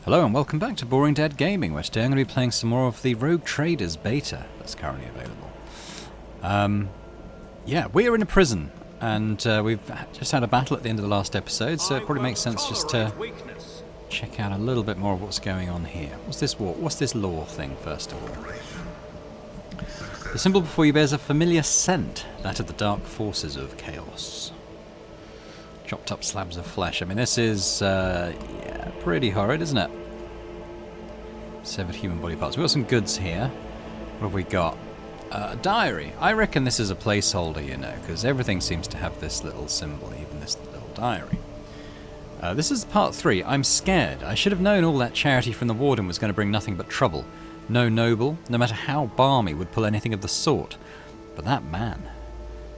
Hello and welcome back to Boring Dead Gaming, where today I'm going to be playing some more of the Rogue Traders beta that's currently available. Yeah, we are in a prison, and we've just had a battle at the end of the last episode, so it probably makes sense just to check out a little bit more of what's going on here. What's this law thing, first of all? The symbol before you bears a familiar scent, that of the dark forces of chaos. Chopped up slabs of flesh. I mean, this is, yeah, pretty horrid, isn't it? Severed human body parts. We've got some goods here. What have we got? A diary. I reckon this is a placeholder, you know, because everything seems to have this little symbol, even this little diary. This is part 3. I'm scared. I should have known all that charity from the warden was going to bring nothing but trouble. No noble, no matter how balmy, would pull anything of the sort. But that man...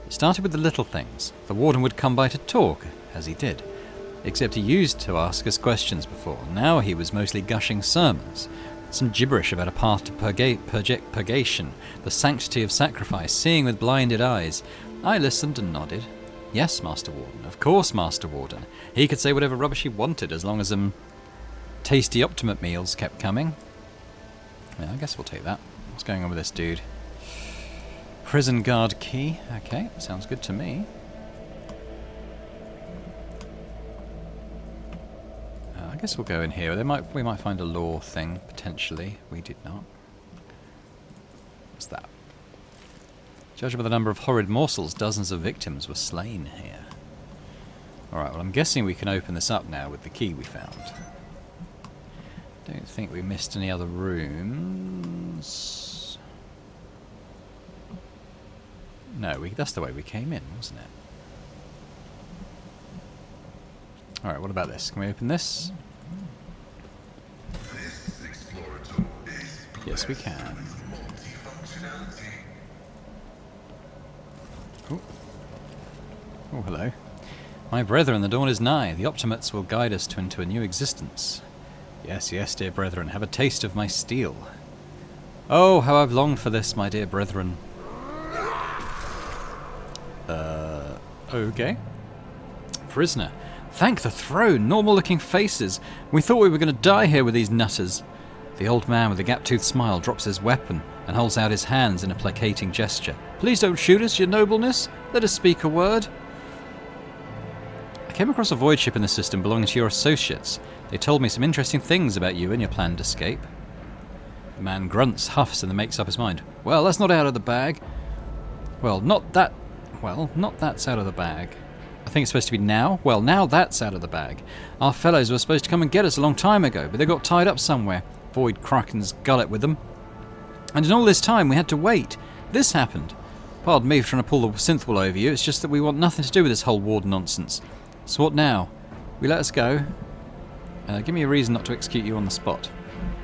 It started with the little things. The warden would come by to talk, as he did. Except he used to ask us questions before. Now he was mostly gushing sermons. Some gibberish about a path to purgation, the sanctity of sacrifice, seeing with blinded eyes. I listened and nodded. Yes, Master Warden. Of course, Master Warden. He could say whatever rubbish he wanted, as long as tasty Optimate meals kept coming. Yeah, I guess we'll take that. What's going on with this dude? Prison guard key. Okay, sounds good to me. I guess we'll go in here. We might find a law thing, potentially. We did not. What's that? Judging by the number of horrid morsels, dozens of victims were slain here. Alright, well I'm guessing we can open this up now with the key we found. Don't think we missed any other rooms. No, that's the way we came in, wasn't it? Alright, what about this? Can we open this? Yes, we can. Oh. Oh, hello. My brethren, the dawn is nigh. The Optimates will guide us into a new existence. Yes, yes, dear brethren, have a taste of my steel. Oh, how I've longed for this, my dear brethren. Okay. Prisoner. Thank the throne, normal-looking faces. We thought we were going to die here with these nutters. The old man with a gap-toothed smile drops his weapon and holds out his hands in a placating gesture. Please don't shoot us, your nobleness. Let us speak a word. I came across a void ship in the system belonging to your associates. They told me some interesting things about you and your planned escape. The man grunts, huffs, and then makes up his mind. Well, that's not out of the bag. Not that's out of the bag. I think it's supposed to be now. Well, now that's out of the bag. Our fellows were supposed to come and get us a long time ago, but they got tied up somewhere. Void Kraken's gullet with them. And in all this time, we had to wait. This happened. Pardon me for trying to pull the synth wool over you. It's just that we want nothing to do with this whole warden nonsense. So what now? We let us go? Give me a reason not to execute you on the spot.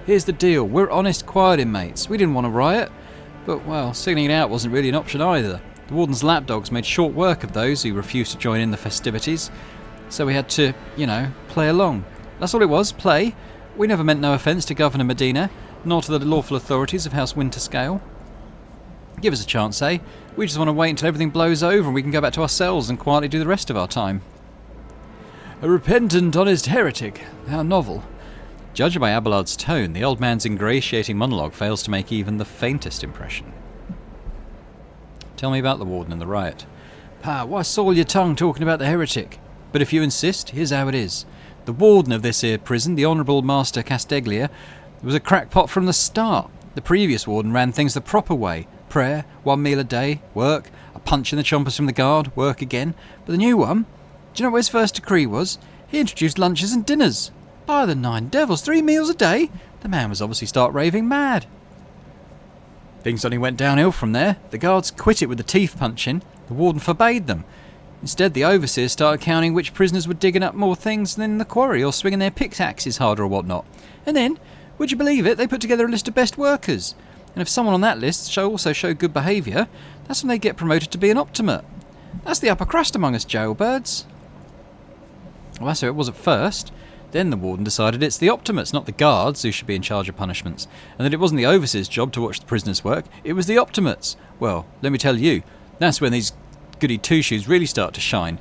Here's the deal. We're honest, quiet inmates. We didn't want to riot. But, well, singling it out wasn't really an option either. The warden's lapdogs made short work of those who refused to join in the festivities. So we had to, you know, play along. That's all it was, play. We never meant no offence to Governor Medina, nor to the lawful authorities of House Winterscale. Give us a chance, eh? We just want to wait until everything blows over and we can go back to our cells and quietly do the rest of our time. A repentant, honest heretic. How novel. Judging by Abelard's tone, the old man's ingratiating monologue fails to make even the faintest impression. Tell me about the warden and the riot. Pa, why soil your tongue talking about the heretic? But if you insist, here's how it is. The warden of this here prison, the Honourable Master Casteglia, was a crackpot from the start. The previous warden ran things the proper way. Prayer, 1 meal a day, work, a punch in the chompers from the guard, work again. But the new one, do you know what his first decree was? He introduced lunches and dinners. By the 9 devils, 3 meals a day? The man was obviously stark raving mad. Things only went downhill from there. The guards quit it with the teeth punching. The warden forbade them. Instead, the overseers started counting which prisoners were digging up more things than in the quarry or swinging their pickaxes harder or whatnot. And then, would you believe it, they put together a list of best workers. And if someone on that list also showed good behaviour, that's when they get promoted to be an Optimate. That's the upper crust among us jailbirds. Well, that's how it was at first. Then the warden decided it's the Optimates, not the guards, who should be in charge of punishments, and that it wasn't the overseer's job to watch the prisoners work, it was the Optimates. Well, let me tell you, that's when these goody two-shoes really start to shine.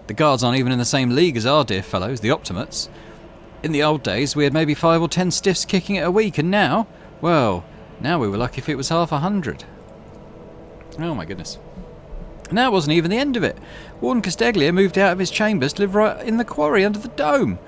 The guards aren't even in the same league as our dear fellows, the Optimates. In the old days, we had maybe 5 or 10 stiffs kicking it a week, and now, well, now we were lucky if it was half 100. Oh my goodness. And that wasn't even the end of it. Warden Casteglia moved out of his chambers to live right in the quarry under the dome.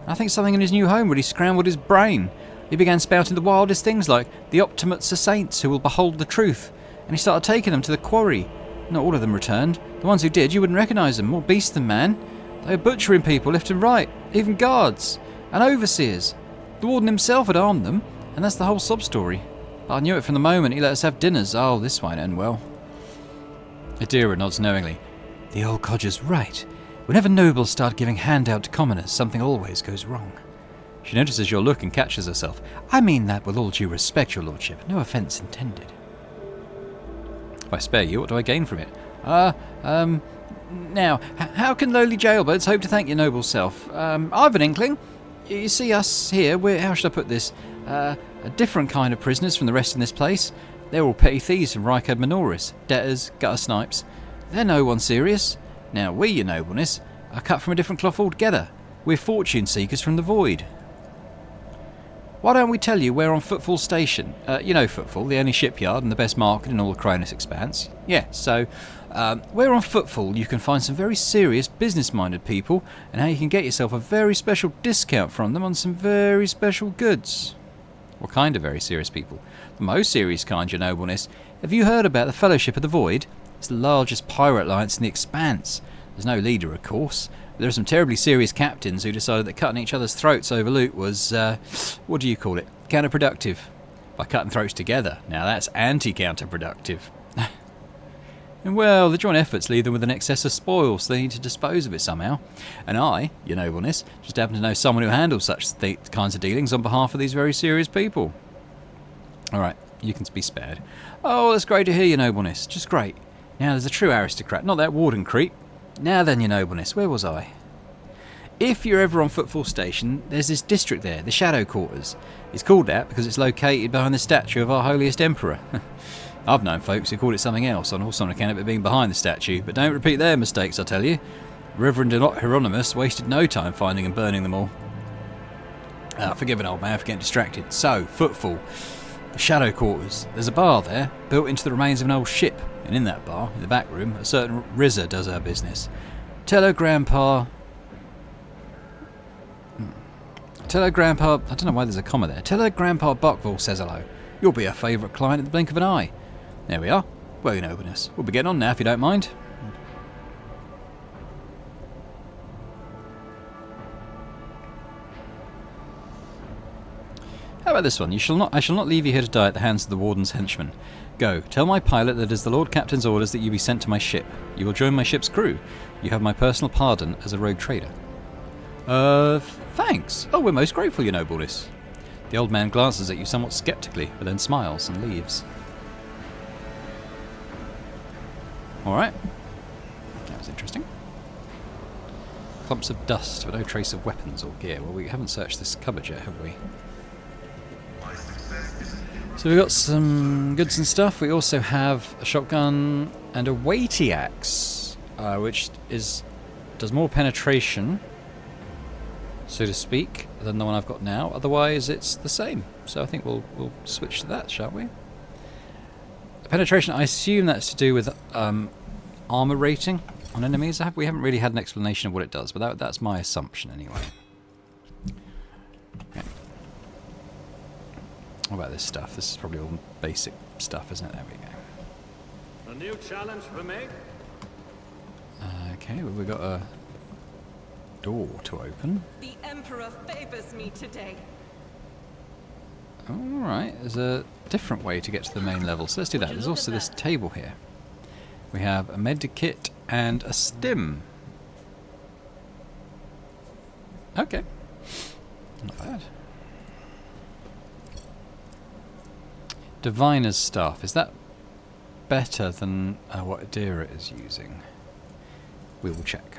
I think something in his new home really scrambled his brain. He began spouting the wildest things like the Optimates are saints who will behold the truth, and he started taking them to the quarry. Not all of them returned. The ones who did, you wouldn't recognise them. More beast than man. They were butchering people left and right, even guards and overseers. The warden himself had armed them, and that's the whole sob story. But I knew it from the moment he let us have dinners. Oh, this won't end well. Adira nods knowingly. The old codger's right. Whenever nobles start giving handout to commoners, something always goes wrong. She notices your look and catches herself. I mean that with all due respect, your lordship. No offence intended. If I spare you, what do I gain from it? Now, how can lowly jailbirds hope to thank your noble self? I've an inkling. You see us here, we're, how should I put this, a different kind of prisoners from the rest in this place. They're all petty thieves from Riot Minoris, debtors, gutter snipes. They're no one serious. Now we, your nobleness, are cut from a different cloth altogether. We're fortune seekers from the void. Why don't we tell you we're on Footfall Station? You know Footfall, the only shipyard and the best market in all the Cronus expanse. Yeah, so where on Footfall you can find some very serious business-minded people and how you can get yourself a very special discount from them on some very special goods. What kind of very serious people? The most serious kind, your nobleness. Have you heard about the Fellowship of the Void? It's the largest pirate alliance in the expanse. There's no leader, of course. There are some terribly serious captains who decided that cutting each other's throats over loot was, what do you call it, counterproductive. By cutting throats together, now that's anti-counterproductive. And well, the joint efforts leave them with an excess of spoil, so they need to dispose of it somehow. And I, your nobleness, just happen to know someone who handles such kinds of dealings on behalf of these very serious people. Alright, you can be spared. Oh, that's great to hear, your nobleness. Just great. Now there's a true aristocrat, not that warden creep. Now then, your nobleness, where was I? If you're ever on Footfall Station, there's this district there, the Shadow Quarters. It's called that because it's located behind the statue of our holiest emperor. I've known folks who called it something else, also on account of it being behind the statue, but don't repeat their mistakes, I tell you. Reverend Hieronymus wasted no time finding and burning them all. Forgive an old man for getting distracted. So, Footfall, the Shadow Quarters. There's a bar there, built into the remains of an old ship, and in that bar, in the back room, a certain Rizza does her business. Tell her grandpa, I don't know why there's a comma there. Tell her grandpa Buckville says hello. You'll be her favourite client at the blink of an eye. There we are. Well, your nobleness. We'll be getting on now if you don't mind. How about this one? I shall not leave you here to die at the hands of the warden's henchmen. Go, tell my pilot that it is the Lord Captain's orders that you be sent to my ship. You will join my ship's crew. You have my personal pardon as a rogue trader. Thanks. Oh, we're most grateful, your nobleness. The old man glances at you somewhat sceptically, but then smiles and leaves. Alright. That was interesting. Clumps of dust, but no trace of weapons or gear. Well, we haven't searched this cupboard yet, have we? So we've got some goods and stuff. We also have a shotgun and a weighty axe, which does more penetration, so to speak, than the one I've got now. Otherwise, it's the same. So I think we'll switch to that, shall we? The penetration, I assume that's to do with armor rating on enemies. We haven't really had an explanation of what it does, but that's my assumption anyway. Okay. What about this stuff? This is probably all basic stuff, isn't it? There we go. A new challenge for me? Okay, well, we've got a door to open. The Emperor favors me today. Alright, there's a different way to get to the main level, so let's do that. There's also this table here. We have a medikit and a stim. Okay. Not bad. Diviner's Staff. Is that better than what Adira is using? We will check.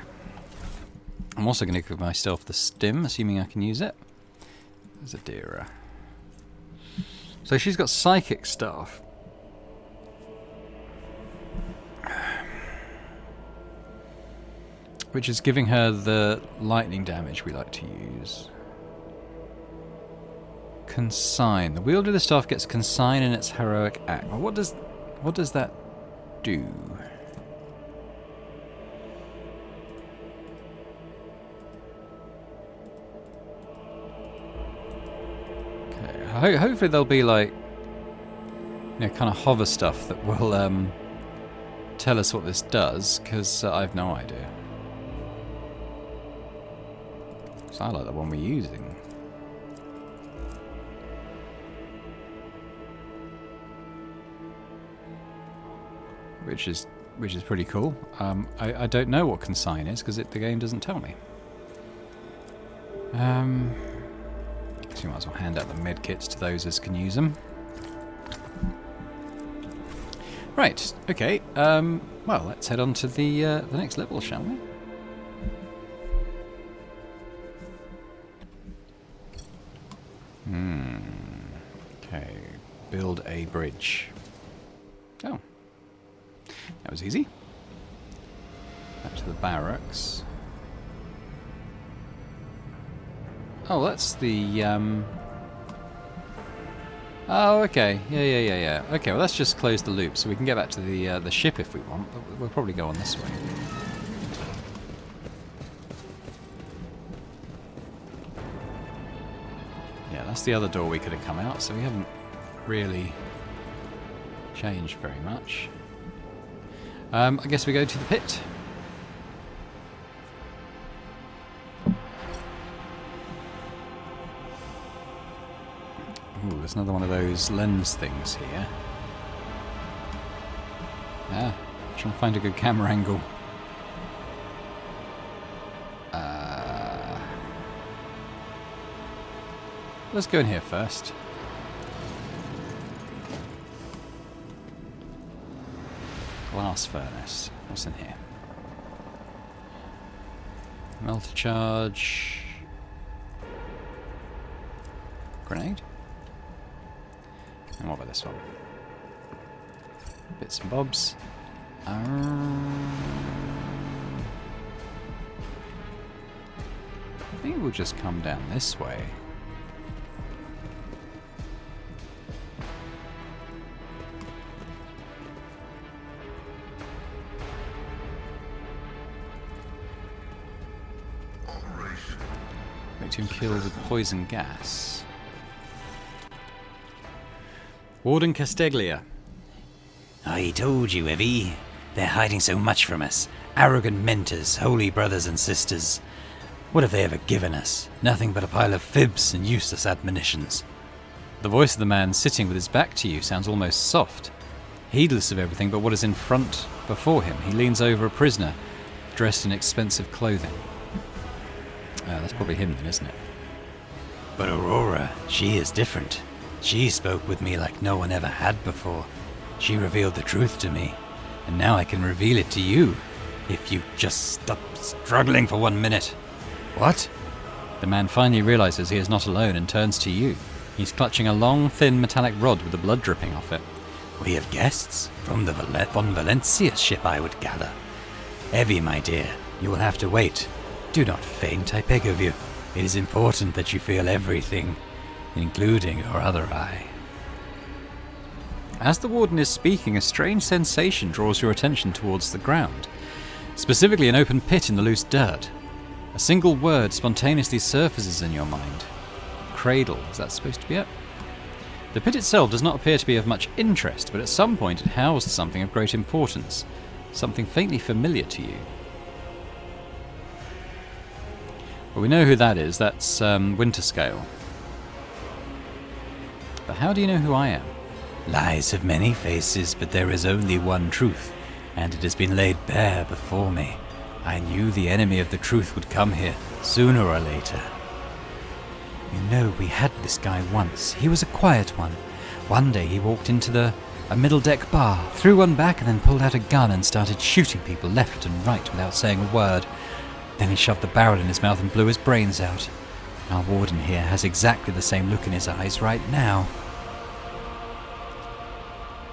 I'm also going to give myself the stim, assuming I can use it. There's Adira. So she's got Psychic Staff. Which is giving her the lightning damage we like to use. Consign. The wielder of the staff gets consign in its heroic act. Well, what does that do? Okay. Hopefully there'll be like, kind of hover stuff that will tell us what this does, because I have no idea. So I like the one we're using. Which is pretty cool. I don't know what consign is because the game doesn't tell me. So you might as well hand out the med kits to those as can use them. Right. Okay. Well, let's head on to the next level, shall we? Okay. Build a bridge. Oh. That was easy. Back to the barracks. Oh, that's the, Oh, okay. Yeah. Okay, well, let's just close the loop so we can get back to the ship if we want, but we'll probably go on this way. Yeah, that's the other door we could have come out, so we haven't really changed very much. I guess we go to the pit. Ooh, there's another one of those lens things here. Yeah, trying to find a good camera angle. Let's go in here first. Glass furnace. What's in here? Melter charge. Grenade. And what about this one? Bits and bobs. I think we'll just come down this way. Victim killed with poison gas. Warden Casteglia. I told you, Evie. They're hiding so much from us. Arrogant mentors, holy brothers and sisters. What have they ever given us? Nothing but a pile of fibs and useless admonitions. The voice of the man sitting with his back to you sounds almost soft. Heedless of everything but what is in front before him, he leans over a prisoner, dressed in expensive clothing. That's probably him then, isn't it? But Aurora, she is different. She spoke with me like no one ever had before. She revealed the truth to me, and now I can reveal it to you, if you just stop struggling for 1 minute. What? The man finally realizes he is not alone and turns to you. He's clutching a long, thin metallic rod with the blood dripping off it. We have guests from the von Valencia ship, I would gather. Evie, my dear, you will have to wait. Do not faint, I beg of you. It is important that you feel everything, including your other eye. As the warden is speaking, a strange sensation draws your attention towards the ground, specifically an open pit in the loose dirt. A single word spontaneously surfaces in your mind. Cradle, is that supposed to be it? The pit itself does not appear to be of much interest, but at some point it housed something of great importance, something faintly familiar to you. Well, we know who that is. That's Winterscale. But how do you know who I am? Lies have many faces, but there is only one truth, and it has been laid bare before me. I knew the enemy of the truth would come here, sooner or later. You know, we had this guy once. He was a quiet one. One day he walked into a middle-deck bar, threw one back, and then pulled out a gun and started shooting people left and right without saying a word. Then he shoved the barrel in his mouth and blew his brains out. Our warden here has exactly the same look in his eyes right now.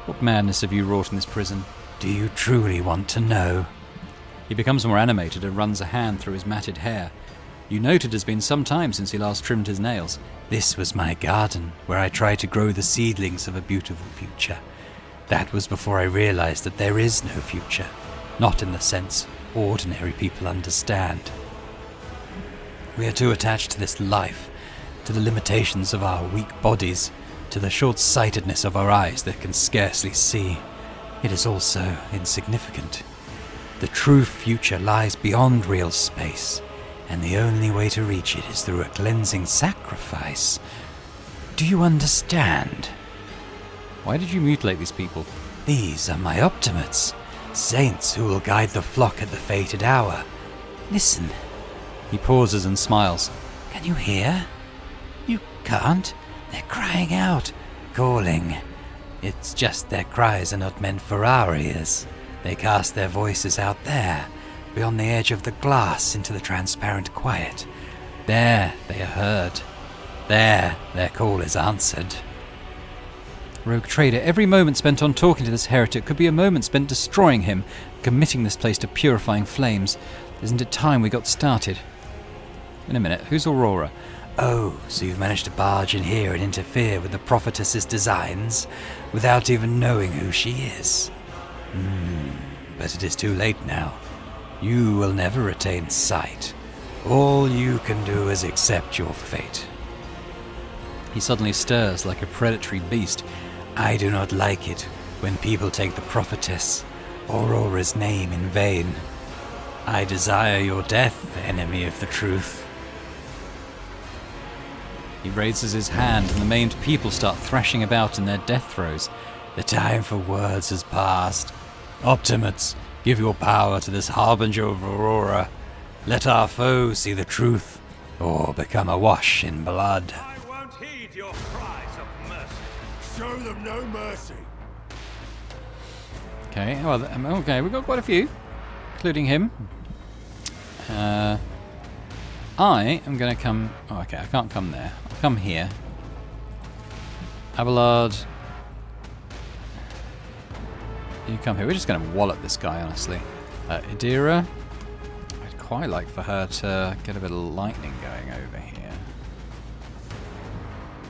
What madness have you wrought in this prison? Do you truly want to know? He becomes more animated and runs a hand through his matted hair. You note it has been some time since he last trimmed his nails. This was my garden, where I tried to grow the seedlings of a beautiful future. That was before I realized that there is no future, not in the sense ordinary people understand. We are too attached to this life, to the limitations of our weak bodies, to the short-sightedness of our eyes that can scarcely see. It is also insignificant. The true future lies beyond real space, and the only way to reach it is through a cleansing sacrifice. Do you understand? Why did you mutilate these people? These are my optimates, saints who will guide the flock at the fated hour. Listen. He pauses and smiles. Can you hear? You can't. They're crying out, calling. It's just their cries are not meant for our ears. They cast their voices out there, beyond the edge of the glass into the transparent quiet. There they are heard. There their call is answered. Rogue trader, every moment spent on talking to this heretic could be a moment spent destroying him, committing this place to purifying flames. Isn't it time we got started? In a minute, who's Aurora? Oh, so you've managed to barge in here and interfere with the prophetess's designs without even knowing who she is. But it is too late now. You will never retain sight. All you can do is accept your fate. He suddenly stirs like a predatory beast. I do not like it when people take the prophetess, Aurora's name, in vain. I desire your death, enemy of the truth. He raises his hand and the maimed people start thrashing about in their death throes. The time for words has passed. Optimates, give your power to this harbinger of Aurora. Let our foes see the truth, or become awash in blood. I won't heed your cries of mercy. Show them no mercy. Okay, well, okay, we've got quite a few, including him. I am going to come... Oh, okay, I can't come there. I'll come here. Abelard... You come here. We're just going to wallop this guy, honestly. Idira... I'd quite like for her to get a bit of lightning going over here.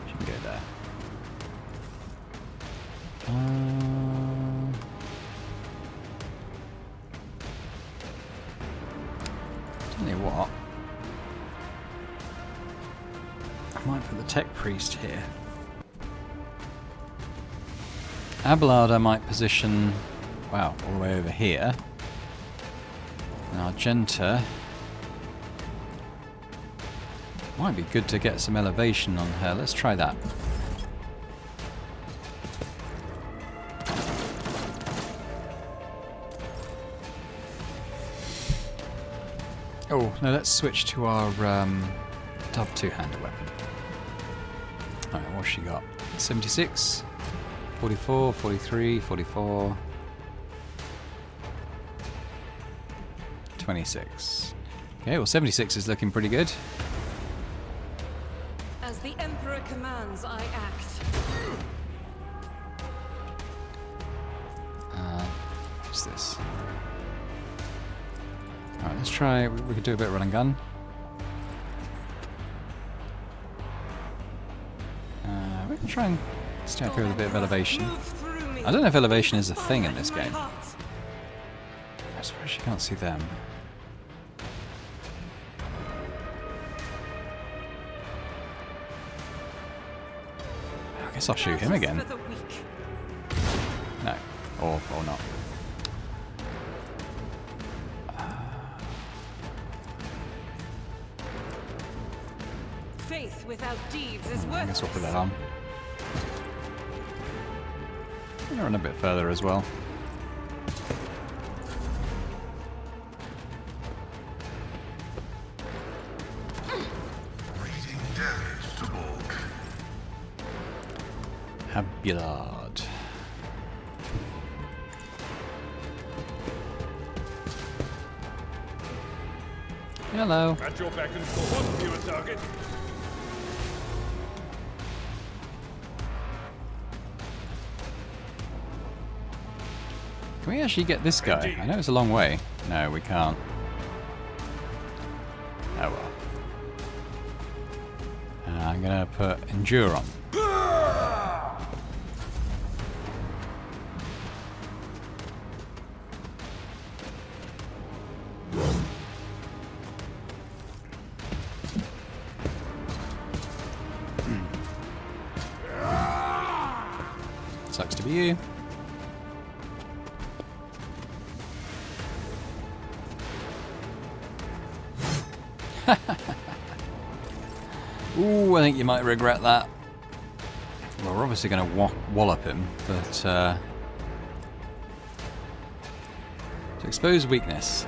She can go there. Tell you what... I might put the tech priest here. Abelard I might position, wow, all the way over here. And Argenta might be good to get some elevation on her. Let's try that. Oh, no, let's switch to our dub two-handed weapon. Alright, what's she got? 76, 44, 43, 44, 26. Okay, well 76 is looking pretty good. As the Emperor commands, I act. What's this? Alright, let's try, we could do a bit of run and gun. We can try and stay up here with a bit of elevation. I don't know if elevation is a thing in this game. I suppose you can't see them. I guess I'll shoot him again. No, or not. Faith without deeds is I guess we'll worthless. put that on. I'm gonna run a bit further as well. Reading damage to bulk. Abelard. Hello. At your beck and call. What viewer target? Can we actually get this guy? I know it's a long way. No, we can't. Oh well. endure on. Sucks to be you. Ooh, I think you might regret that. Well, we're obviously going to wallop him, but to expose weakness.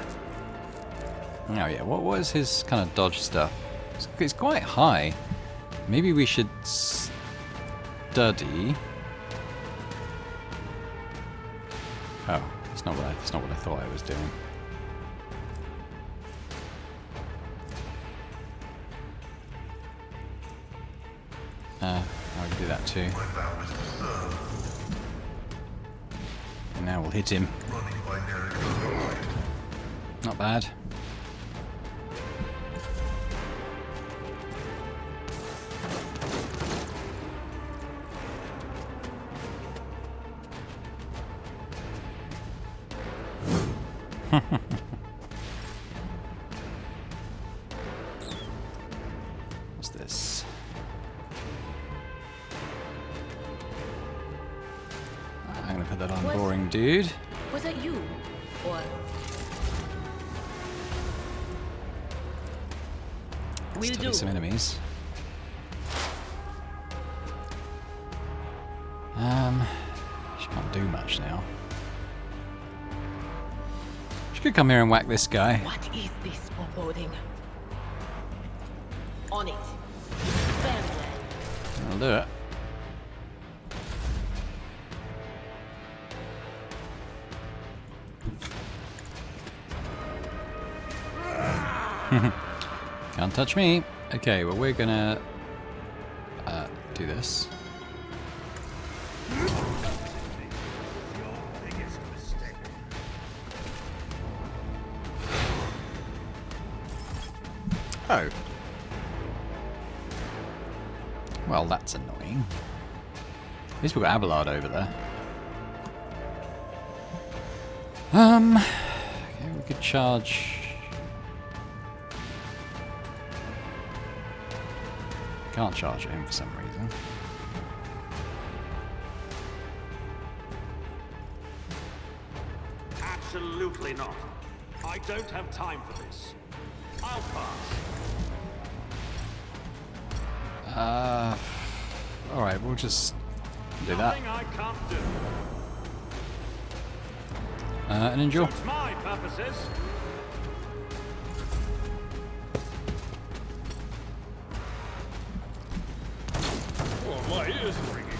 Oh yeah, what is his kind of dodge stuff? It's quite high. Maybe we should study. Oh, it's not what I thought I was doing. I can do that too. And now we'll hit him. Not bad. What's this? I'm gonna put that on boring dude. Was it you? Or Study some enemies. She can't do much now. She could come here and whack this guy. what is this foreboding? On it. Family. I'll do it. Can't touch me. Okay, well we're gonna do this. Oh. Well, that's annoying. At least we've got Abelard over there. Okay, we could charge. Can't charge him for some reason. Absolutely not. I don't have time for this. I'll pass. Alright, we'll just do that. Nothing I can't do. And endure. Suits my purposes. Oh, my ears are ringing.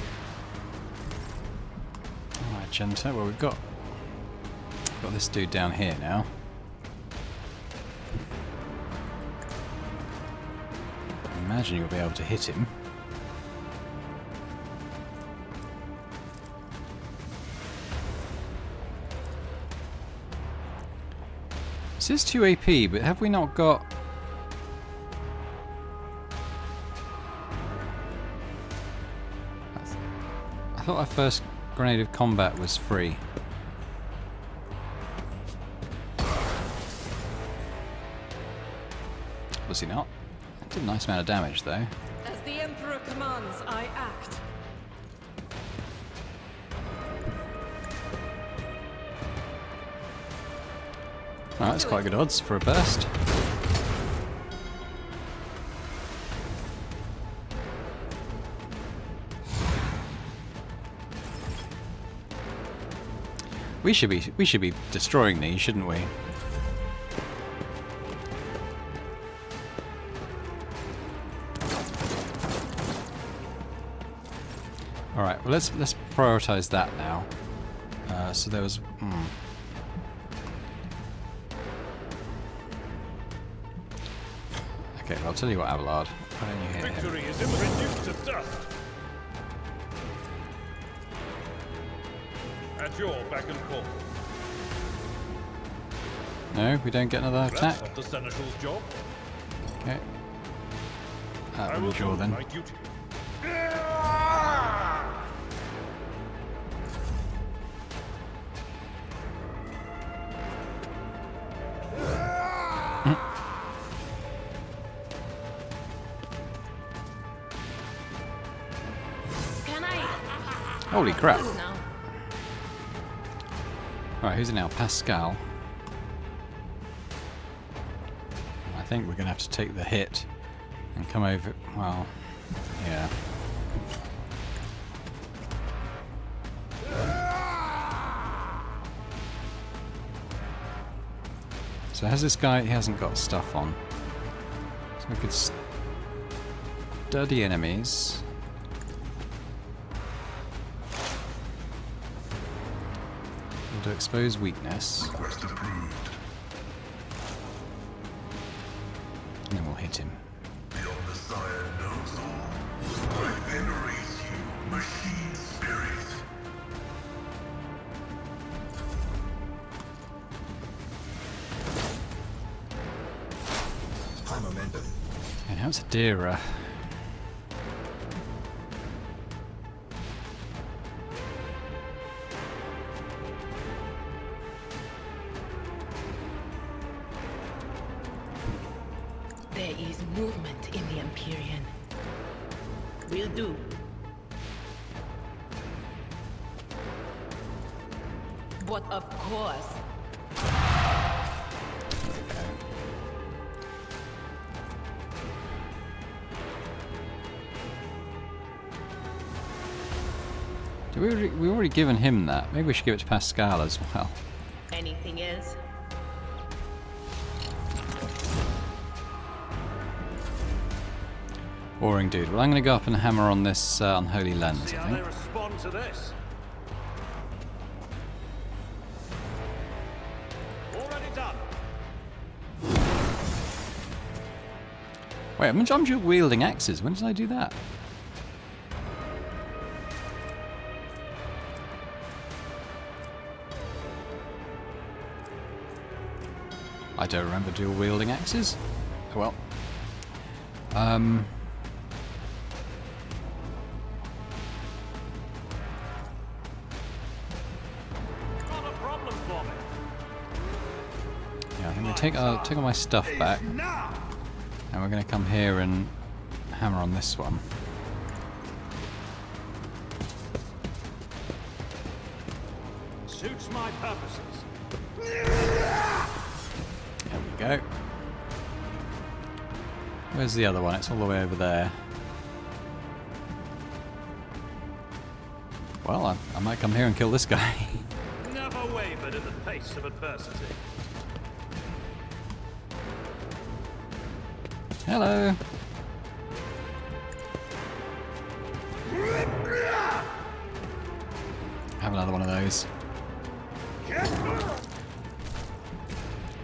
Alright, Genta. Well, we've got this dude down here now. I imagine you'll be able to hit him. This is 2 AP, but have we not got... I thought our first grenade of combat was free. Obviously not. That did a nice amount of damage though. As the Emperor commands, I act. Alright, that's quite good odds for a burst. We should be destroying these, shouldn't we? Alright, well let's prioritize that now. So there was Okay, well, I'll tell you what, Abelard. Why don't you hit him? Victory is reduced to dust. At your beck and call. No, we don't get another attack. That's not the Seneschal's job. Okay. I will Endure do then. my duty. Can I? Holy crap. No. Alright, who's it now? Pascal. I think we're going to have to take the hit and come over. Well, yeah. So has this guy, he hasn't got stuff on. So we could study enemies. We'll do expose weakness. Request approved. And then we'll hit him. The Messiah knows all. I venerate you, machine spirit. High momentum. And now it's Adira. There is movement in the Empyrean. Will do. But of course. We already given him that. Maybe we should give it to Pascal as well. Anything else? Boring dude. Well, I'm going to go up and hammer on this unholy lens, See I how they think. respond to this. Already done. Wait, I'm dual wielding axes. When did I do that? I don't remember dual wielding axes. Oh well. Not a problem for me. Yeah, I'm going to take all my stuff back, Now. and we're going to come here and hammer on this one. Suits my purposes. There we go. Where's the other one? It's all the way over there. Well, I might come here and kill this guy. Never wavered in the face of adversity. Hello. Have another one of those.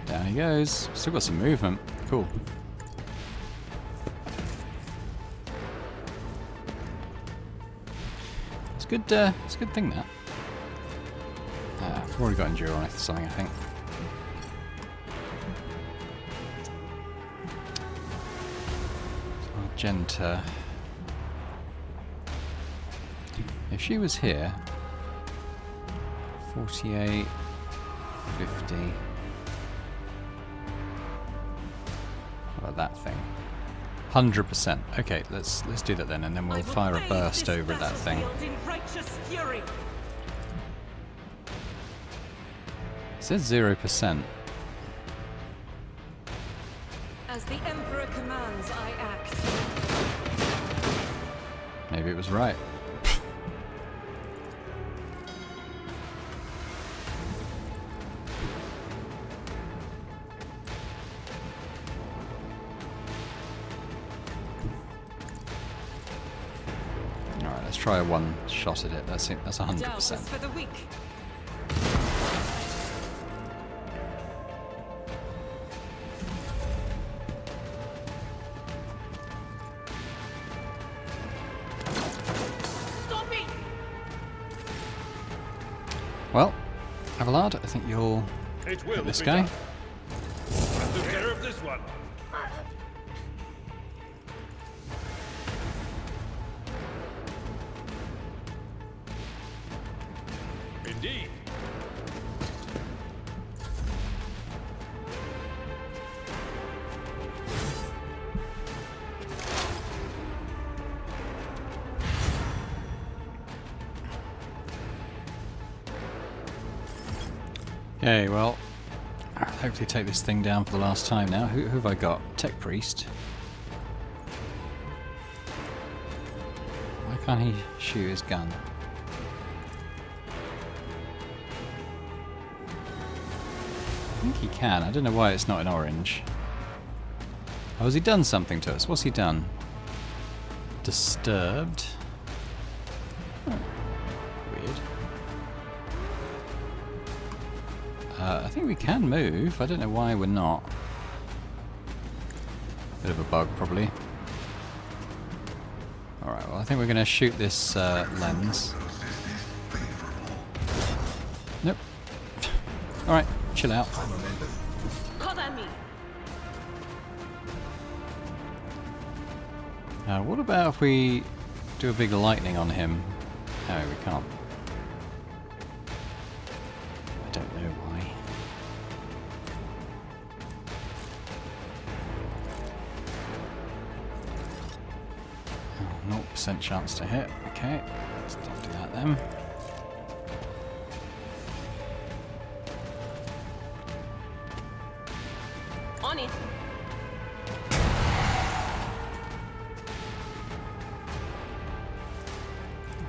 Down he goes. Still got some movement. Cool. It's good. It's a good thing that. I've already got endure on it or something, I think. Argenta. If she was here, 48, 50. How about that thing? 100%. Okay, let's do that then, and then we'll fire a burst over at that thing. In righteous fury. It says 0%. As the Emperor commands, I act. Maybe it was right. Alright, let's try a one shot at it. That's it. That's 100%. Doubtless for the weak. Stop it! Well, Avalard, I think you'll It will hit this be guy. done. I took care of this one. Indeed. Okay, well, I'll hopefully take this thing down for the last time now. Who have I got? Tech Priest. Why can't he shoot his gun? I think he can. I don't know why it's not in orange. Oh, has he done something to us? What's he done? Disturbed. Oh, weird. I think we can move. I don't know why we're not. Bit of a bug, probably. Alright, well, I think we're going to shoot this lens. Nope. Alright, chill out. Cover me. What about if we do a big lightning on him? No, we can't. I don't know why. Oh, 0% chance to hit. Okay, let's not do that then. On it.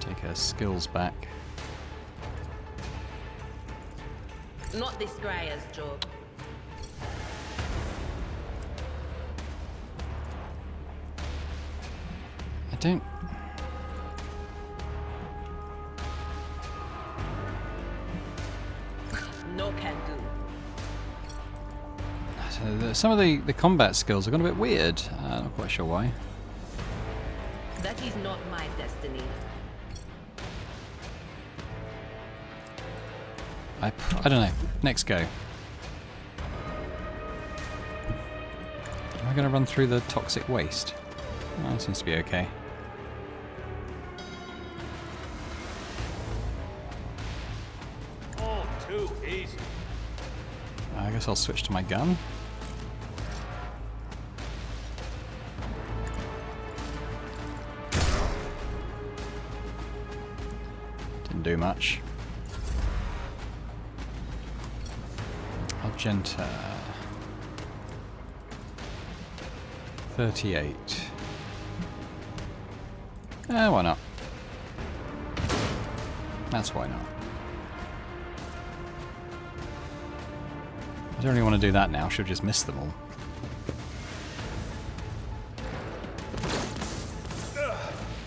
Take her skills back. Not this Greyer's job. I don't... No can do. Some of the combat skills have gone a bit weird. Not quite sure why. That is not my destiny. I don't know. Next go. Am I going to run through the toxic waste? Oh, that seems to be okay. All too easy. I guess I'll switch to my gun. Didn't do much. Argenta. 38. Why not? That's why not. I don't really want to do that now. Should just miss them all.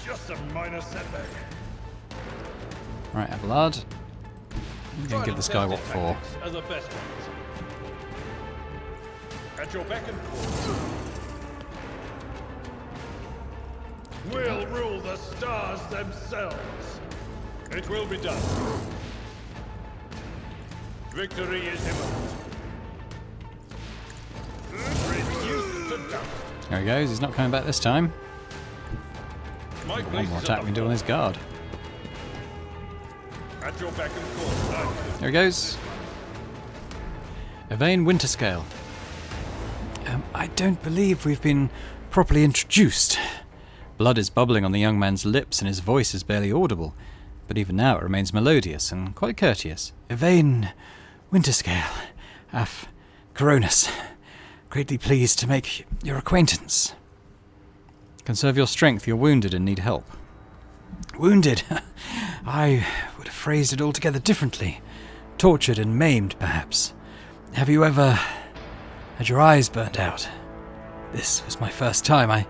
Just a minor setback. Right, Abelard. You can give this guy what for. As a best bet. At your beck and call. We'll rule the stars themselves. It will be done. Victory is imminent. Reduced to dust. There he goes. He's not coming back this time. My One place more is attack at we can the do on his guard. At your beck and call. There he goes. Yvain Winterscale. I don't believe we've been properly introduced. Blood is bubbling on the young man's lips and his voice is barely audible, but even now it remains melodious and quite courteous. Yvain Winterscale, af Coronis. Greatly pleased to make your acquaintance. Conserve your strength, you're wounded and need help. Wounded? I would have phrased it altogether differently. Tortured and maimed, perhaps. Have you ever had your eyes burnt out? This was my first time. I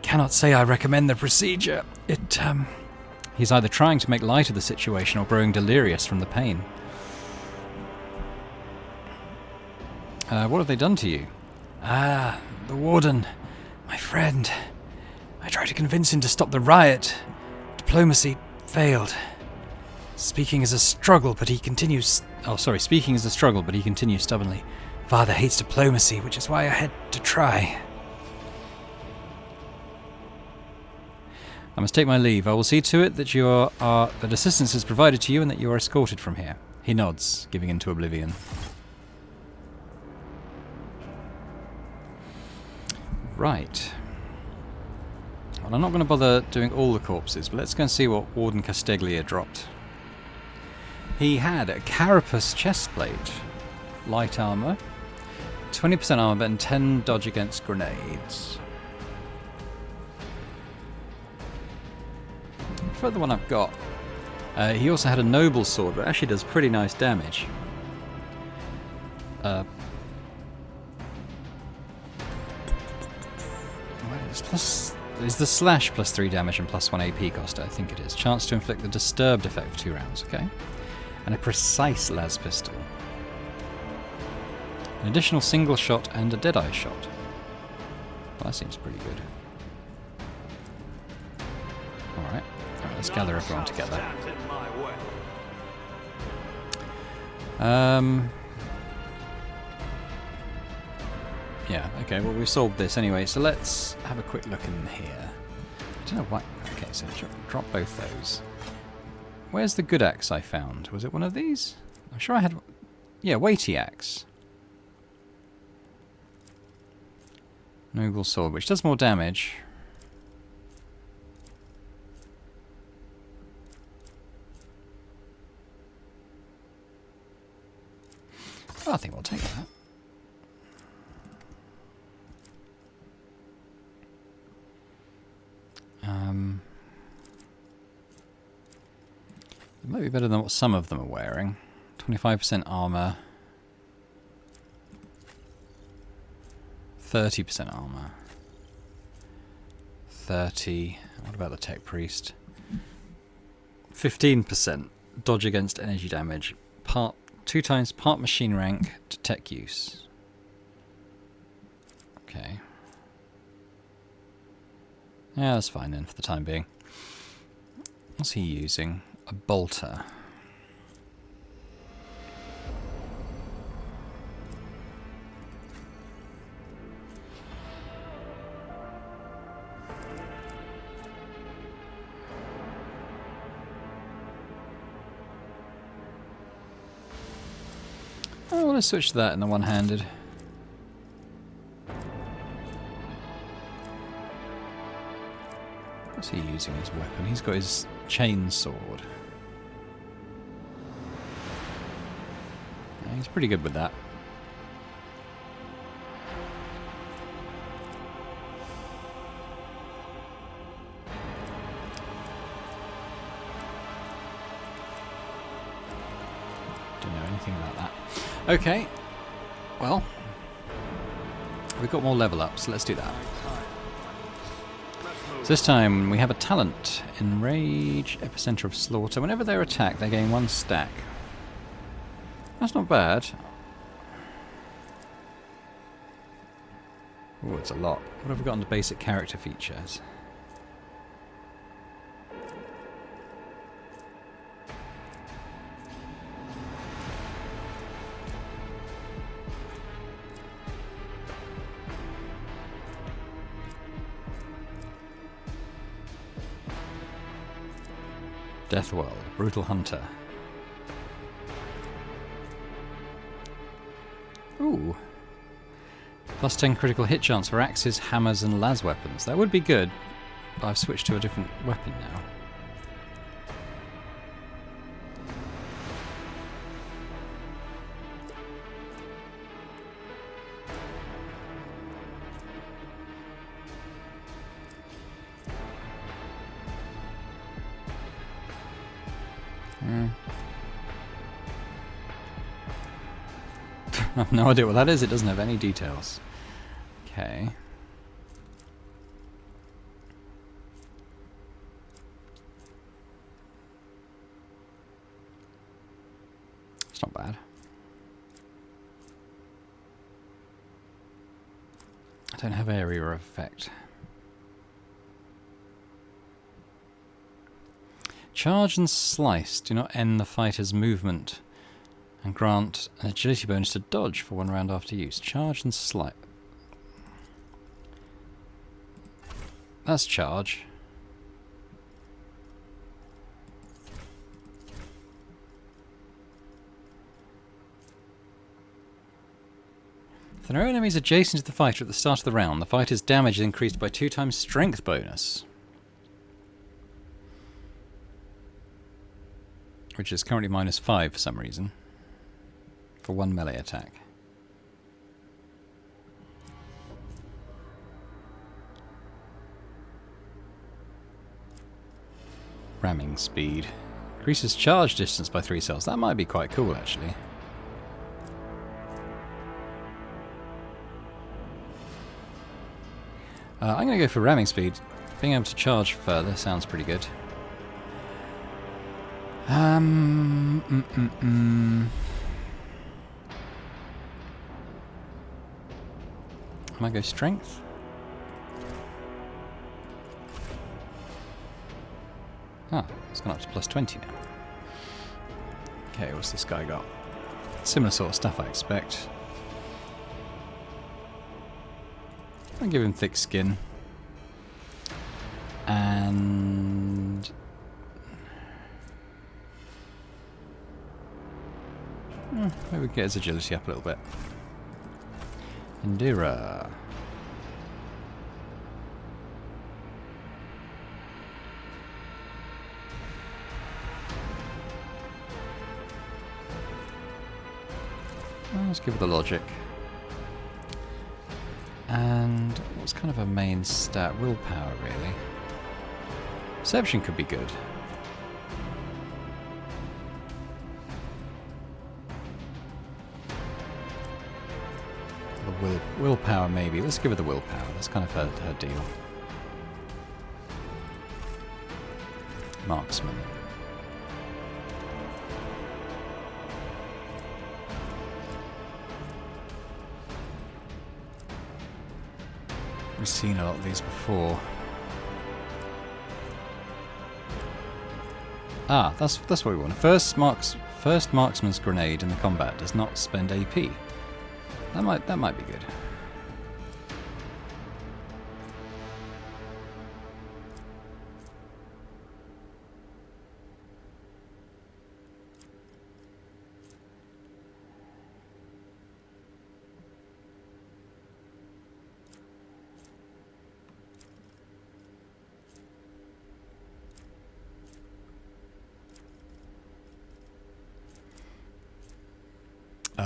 cannot say I recommend the procedure. He's either trying to make light of the situation or growing delirious from the pain. What have they done to you? The warden. My friend. I tried to convince him to stop the riot. Diplomacy failed. Speaking is a struggle, but he continues stubbornly. Father hates diplomacy, which is why I had to try. I must take my leave. I will see to it that that assistance is provided to you and that you are escorted from here. He nods, giving into oblivion. Right. Well, I'm not going to bother doing all the corpses, but let's go and see what Warden Casteglia dropped. He had a carapace chestplate, light armor, 20% armor, and 10 dodge against grenades. For the one I've got, he also had a noble sword, but actually does pretty nice damage. Is the slash plus 3 damage and plus 1 AP cost? I think it is. Chance to inflict the disturbed effect for 2 rounds, okay? And a precise las pistol. An additional single shot and a deadeye shot. Well, that seems pretty good. Alright, let's gather everyone together. Yeah, okay, well we've solved this anyway, so let's have a quick look in here. I don't know why... Okay, so drop both those. Where's the good axe I found? Was it one of these? I'm sure I had... Yeah, weighty axe. Noble sword, which does more damage. Well, I think we'll take that. It might be better than what some of them are wearing. 25% armor. 30% armor. 30. What about the tech priest? 15% dodge against energy damage. 2 times part machine rank to tech use. Okay. Yeah, that's fine then for the time being. What's he using? A bolter. Oh, well, let's switch to that in the one-handed. What's he using as weapon? He's got his chain sword. Yeah, he's pretty good with that. Don't know anything about that. Okay, well, we've got more level up, so let's do that. So this time we have a talent, Enrage, Epicenter of Slaughter. Whenever they're attacked, they gain 1 stack. That's not bad. Oh, it's a lot. What have we got on the basic character features? Deathworld, Brutal Hunter. Ooh. Plus 10 critical hit chance for axes, hammers and las weapons. That would be good, but I've switched to a different weapon now. I have no idea what that is. It doesn't have any details. Okay. It's not bad. I don't have area of effect. Charge and slice do not end the fighter's movement and grant an agility bonus to dodge for 1 round after use. Charge and slice. That's charge. If there are enemies adjacent to the fighter at the start of the round, the fighter's damage is increased by 2 times strength bonus. Which is currently -5 for some reason. For 1 melee attack. Ramming speed. Increases charge distance by 3 cells. That might be quite cool, actually. I'm going to go for ramming speed. Being able to charge further sounds pretty good. I might go strength. Ah, it's gone up to +20 now. Okay, what's this guy got? Similar sort of stuff, I expect. I'll give him thick skin. And... maybe we can get his agility up a little bit. Indira. Let's give it the logic. And what's kind of a main stat? Willpower, really. Perception could be good. Willpower, maybe. Let's give her the willpower. That's kind of her deal. Marksman. We've seen a lot of these before. Ah, that's what we want. First marksman's grenade in the combat does not spend AP. That might be good.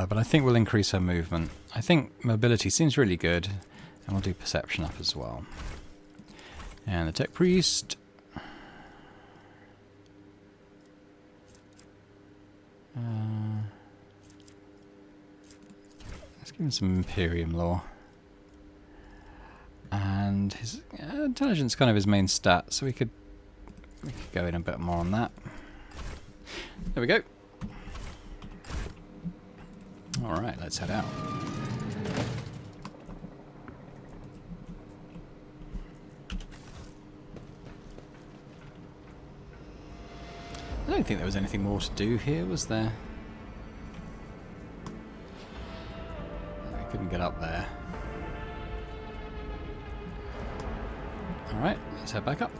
But I think we'll increase her movement. I think mobility seems really good, and we'll do perception up as well. And the tech priest. Let's give him some Imperium lore. And his intelligence is kind of his main stat, so we could go in a bit more on that. There we go. Alright, let's head out. I don't think there was anything more to do here, was there? I couldn't get up there. Alright, let's head back up.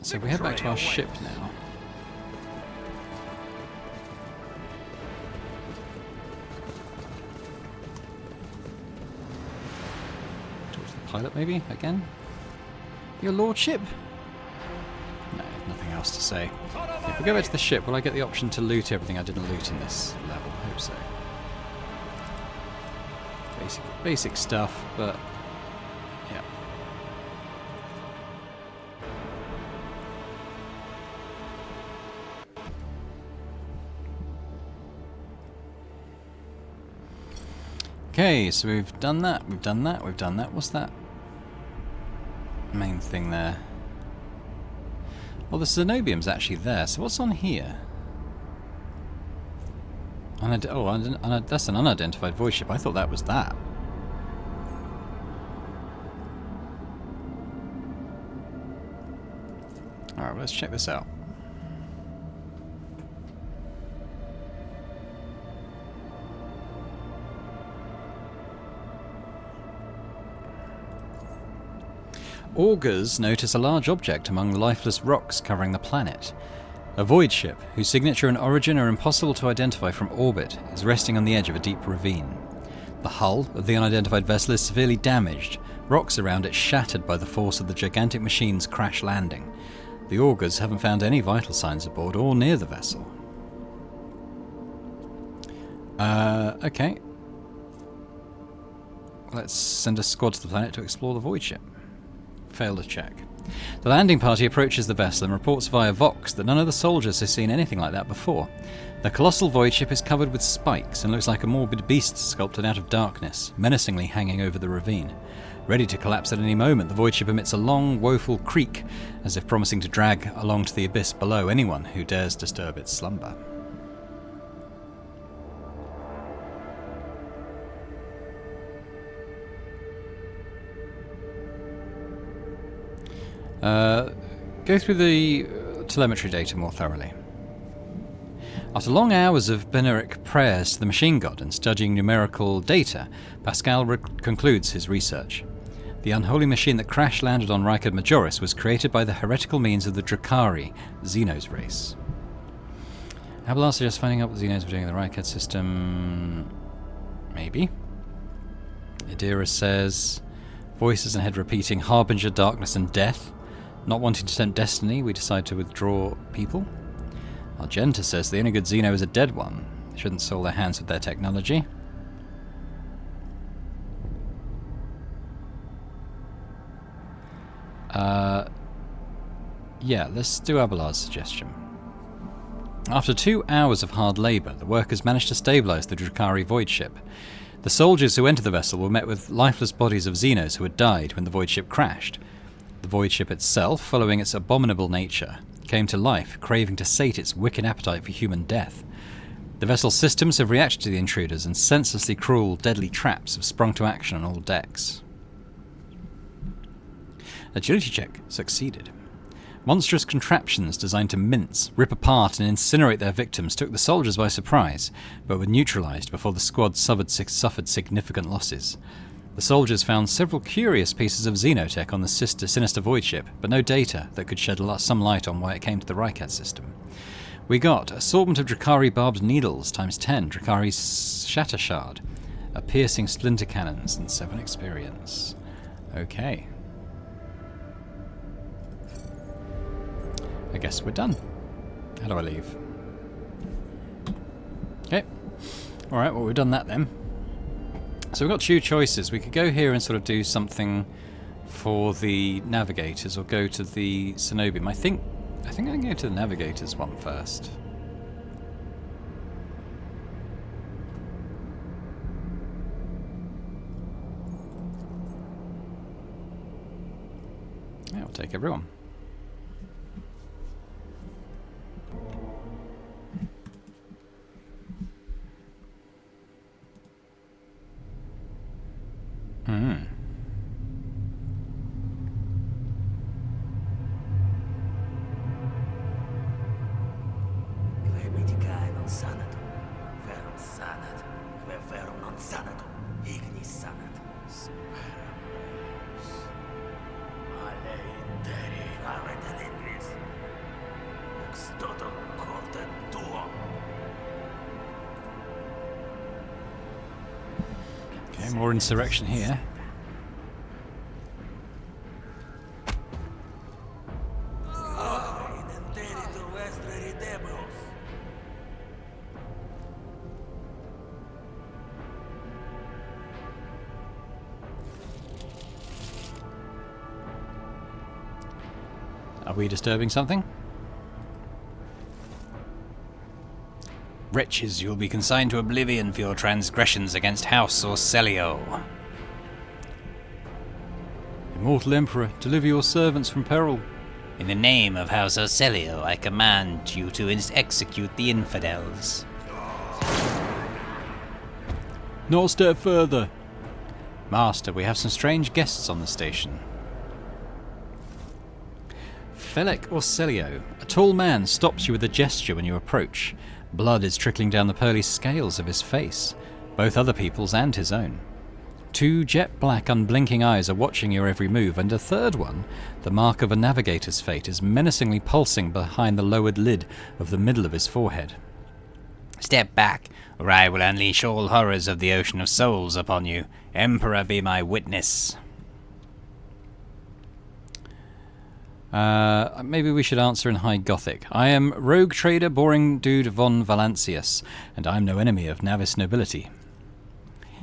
So we head back to our ship now. Talk to the pilot maybe, again? Your lordship? No, nothing else to say. If we go back to the ship, will I get the option to loot everything I didn't loot in this level? I hope so. Basic stuff, but... yeah. Okay, so we've done that, we've done that, we've done that. What's that main thing there? Well, the Zenobium's actually there, so what's on here? That's an unidentified void ship. I thought that was that. Alright, well, let's check this out. Augurs notice a large object among the lifeless rocks covering the planet. A void ship, whose signature and origin are impossible to identify from orbit, is resting on the edge of a deep ravine. The hull of the unidentified vessel is severely damaged, rocks around it shattered by the force of the gigantic machine's crash landing. The augurs haven't found any vital signs aboard or near the vessel. Okay. Let's send a squad to the planet to explore the void ship. Failed to check. The landing party approaches the vessel and reports via Vox that none of the soldiers has seen anything like that before. The colossal void ship is covered with spikes and looks like a morbid beast sculpted out of darkness, menacingly hanging over the ravine. Ready to collapse at any moment, the void ship emits a long, woeful creak, as if promising to drag along to the abyss below anyone who dares disturb its slumber. Go through the telemetry data more thoroughly. After long hours of Beneric prayers to the machine god and studying numerical data, Pascal concludes his research. The unholy machine that crash-landed on Riot Majoris was created by the heretical means of the Drakari, Xenos race. Abelard suggests finding out what the Xenos were doing in the Riot system. Maybe. Adira says, voices in head repeating, harbinger, darkness and death. Not wanting to tempt destiny, we decide to withdraw people. Argenta says the only good Xeno is a dead one. They shouldn't soil their hands with their technology. Yeah, let's do Abelard's suggestion. After 2 hours of hard labour, the workers managed to stabilise the Drakari void ship. The soldiers who entered the vessel were met with lifeless bodies of Xenos who had died when the void ship crashed. The void ship itself, following its abominable nature, came to life, craving to sate its wicked appetite for human death. The vessel's systems have reacted to the intruders, and senselessly cruel, deadly traps have sprung to action on all decks. Agility check succeeded. Monstrous contraptions designed to mince, rip apart, and incinerate their victims took the soldiers by surprise, but were neutralized before the squad suffered significant losses. The soldiers found several curious pieces of xenotech on the sinister void ship, but no data that could shed some light on why it came to the Riot system. We got assortment of Drakari barbed needles times 10, Drakari shatter shard, a piercing splinter cannons, and 7 experience. Okay. I guess we're done. How do I leave? Okay. Alright, well we've done that then. So we've got 2 choices. We could go here and sort of do something for the navigators, or go to the Cenobium. I think I can go to the navigators one first. Yeah, I'll take everyone. Okay, more insurrection here. Are we disturbing something? Wretches, you will be consigned to oblivion for your transgressions against House Orcelio. Immortal Emperor, deliver your servants from peril. In the name of House Orcelio, I command you to execute the infidels. Not a step further. Master, we have some strange guests on the station. Felix Orcelio, a tall man, stops you with a gesture when you approach. Blood is trickling down the pearly scales of his face, both other people's and his own. 2 jet black unblinking eyes are watching your every move, and a third one, the mark of a navigator's fate, is menacingly pulsing behind the lowered lid of the middle of his forehead. Step back, or I will unleash all horrors of the Ocean of Souls upon you. Emperor, be my witness. Maybe we should answer in High Gothic. I am rogue trader Boring Dude von Valancius, and I'm no enemy of Navis nobility.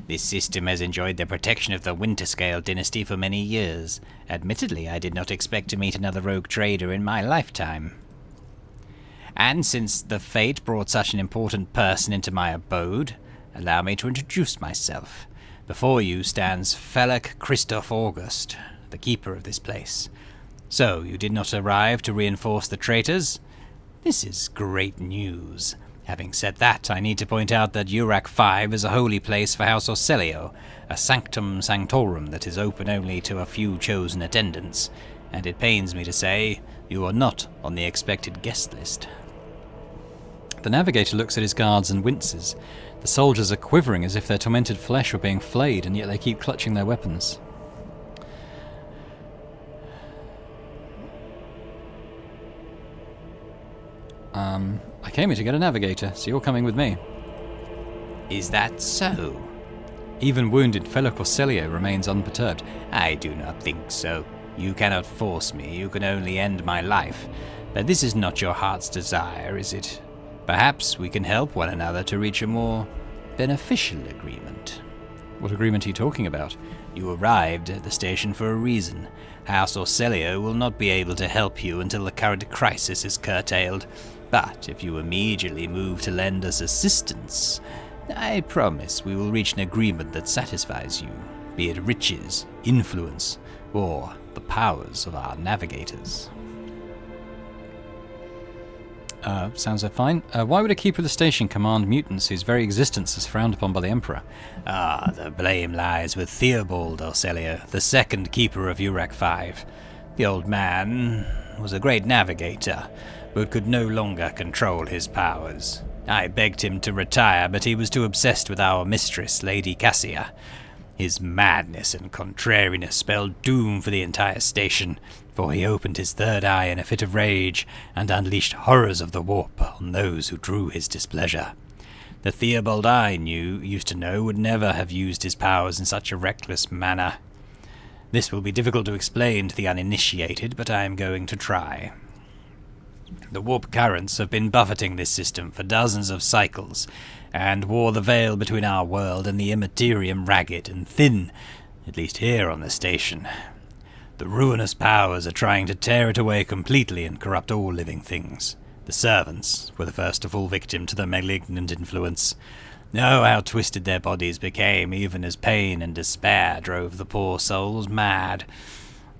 This system has enjoyed the protection of the Winterscale dynasty for many years. Admittedly, I did not expect to meet another rogue trader in my lifetime. And since the fate brought such an important person into my abode, allow me to introduce myself. Before you stands Felix Christoph August, the keeper of this place. So, you did not arrive to reinforce the traitors? This is great news. Having said that, I need to point out that Urac 5 is a holy place for House Orselio, a sanctum sanctorum that is open only to a few chosen attendants, and it pains me to say, you are not on the expected guest list. The navigator looks at his guards and winces. The soldiers are quivering as if their tormented flesh were being flayed, and yet they keep clutching their weapons. I came here to get a navigator, so you're coming with me. Is that so? Even wounded, Felix Orselio remains unperturbed. I do not think so. You cannot force me, you can only end my life. But this is not your heart's desire, is it? Perhaps we can help one another to reach a more beneficial agreement. What agreement are you talking about? You arrived at the station for a reason. House Orselio will not be able to help you until the current crisis is curtailed. But if you immediately move to lend us assistance, I promise we will reach an agreement that satisfies you, be it riches, influence, or the powers of our navigators. Sounds fine. Why would a keeper of the station command mutants whose very existence is frowned upon by the Emperor? The blame lies with Theobald Orselio, the second keeper of Urac 5. The old man was a great navigator, but could no longer control his powers. I begged him to retire, but he was too obsessed with our mistress, Lady Cassia. His madness and contrariness spelled doom for the entire station, for he opened his third eye in a fit of rage and unleashed horrors of the warp on those who drew his displeasure. The Theobald I used to know would never have used his powers in such a reckless manner. This will be difficult to explain to the uninitiated, but I am going to try. The warp currents have been buffeting this system for dozens of cycles, and wore the veil between our world and the immaterium ragged and thin, at least here on the station. The ruinous powers are trying to tear it away completely and corrupt all living things. The servants were the first to fall victim to the malignant influence. Oh, how twisted their bodies became, even as pain and despair drove the poor souls mad.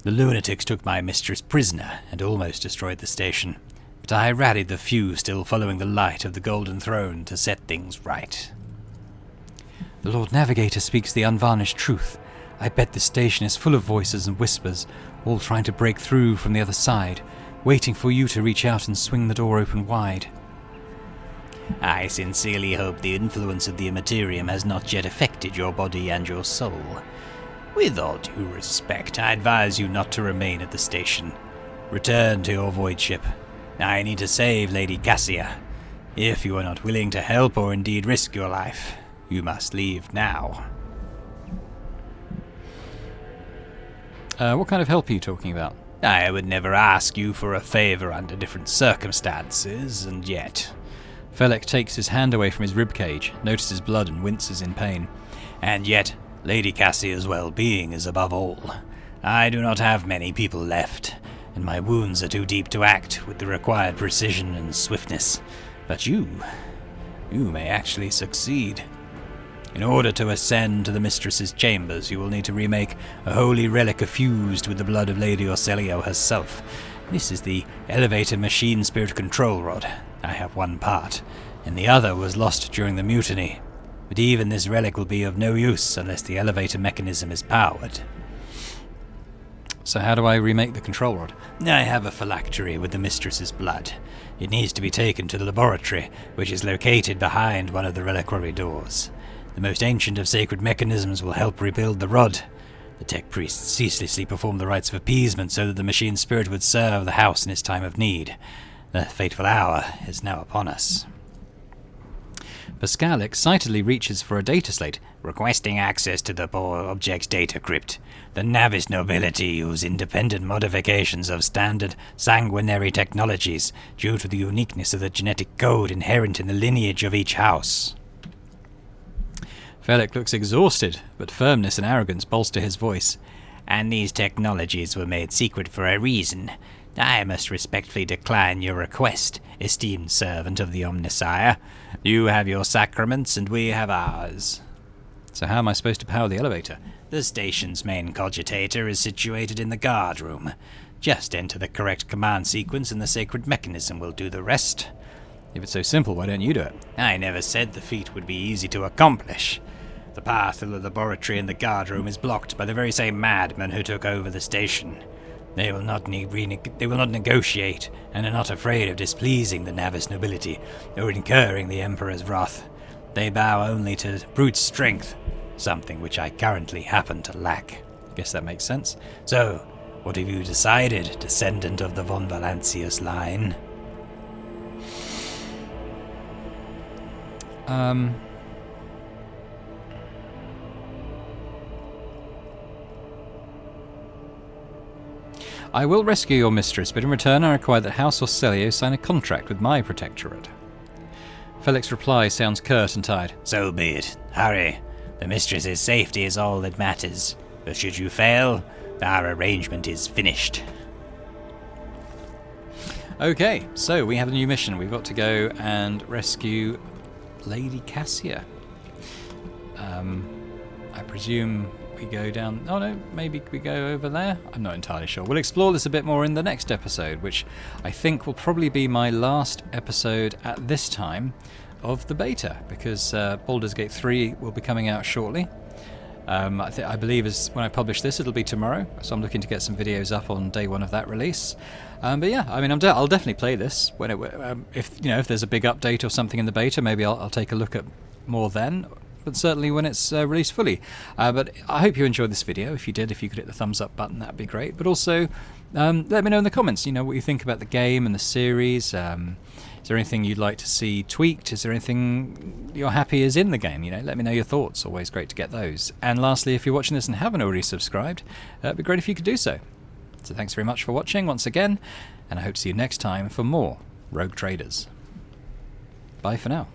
The lunatics took my mistress prisoner and almost destroyed the station. But I rallied the few still following the light of the Golden Throne to set things right. The Lord Navigator speaks the unvarnished truth. I bet this station is full of voices and whispers, all trying to break through from the other side, waiting for you to reach out and swing the door open wide. I sincerely hope the influence of the Immaterium has not yet affected your body and your soul. With all due respect, I advise you not to remain at the station. Return to your void ship. I need to save Lady Cassia. If you are not willing to help or indeed risk your life, you must leave now. What kind of help are you talking about? I would never ask you for a favor under different circumstances, and yet... Felix takes his hand away from his ribcage, notices blood and winces in pain. And yet, Lady Cassia's well-being is above all. I do not have many people left, and my wounds are too deep to act with the required precision and swiftness. But you may actually succeed. In order to ascend to the mistress's chambers, you will need to remake a holy relic effused with the blood of Lady Orselio herself. This is the elevator machine spirit control rod. I have one part, and the other was lost during the mutiny. But even this relic will be of no use unless the elevator mechanism is powered. So how do I remake the control rod? I have a phylactery with the mistress's blood. It needs to be taken to the laboratory, which is located behind one of the reliquary doors. The most ancient of sacred mechanisms will help rebuild the rod. The tech priests ceaselessly performed the rites of appeasement so that the machine spirit would serve the house in its time of need. The fateful hour is now upon us. Pascal excitedly reaches for a data slate. Requesting access to the Boar Objects data crypt. The Navis nobility use independent modifications of standard sanguinary technologies due to the uniqueness of the genetic code inherent in the lineage of each house. Felix looks exhausted, but firmness and arrogance bolster his voice. And these technologies were made secret for a reason. I must respectfully decline your request, esteemed servant of the Omnisire. You have your sacraments and we have ours. So how am I supposed to power the elevator? The station's main cogitator is situated in the guard room. Just enter the correct command sequence and the sacred mechanism will do the rest. If it's so simple, why don't you do it? I never said the feat would be easy to accomplish. The path to the laboratory and the guard room is blocked by the very same madmen who took over the station. They will not negotiate, and are not afraid of displeasing the Navis nobility, or incurring the Emperor's wrath. They bow only to brute strength, something which I currently happen to lack. Guess that makes sense. So, what have you decided, descendant of the von Valancius line? I will rescue your mistress, but in return I require that House Orselio sign a contract with my protectorate. Felix's reply sounds curt and tired. So be it. Hurry. The mistress's safety is all that matters. But should you fail, our arrangement is finished. Okay, so we have a new mission. We've got to go and rescue Lady Cassia. I presume we go down... Oh no, maybe we go over there? I'm not entirely sure. We'll explore this a bit more in the next episode, which I think will probably be my last episode at this time of the beta, because Baldur's Gate 3 will be coming out shortly. I believe when I publish this, it'll be tomorrow, so I'm looking to get some videos up on day one of that release. But yeah, I mean, I'll definitely play this when if there's a big update or something in the beta, maybe I'll take a look at more then. But certainly when it's released fully. But I hope you enjoyed this video. If you did, if you could hit the thumbs up button, that'd be great. But also, let me know in the comments, what you think about the game and the series. Is there anything you'd like to see tweaked? Is there anything you're happy is in the game? Let me know your thoughts. Always great to get those. And lastly, if you're watching this and haven't already subscribed, it'd be great if you could do so. So thanks very much for watching once again, and I hope to see you next time for more Rogue Traders. Bye for now.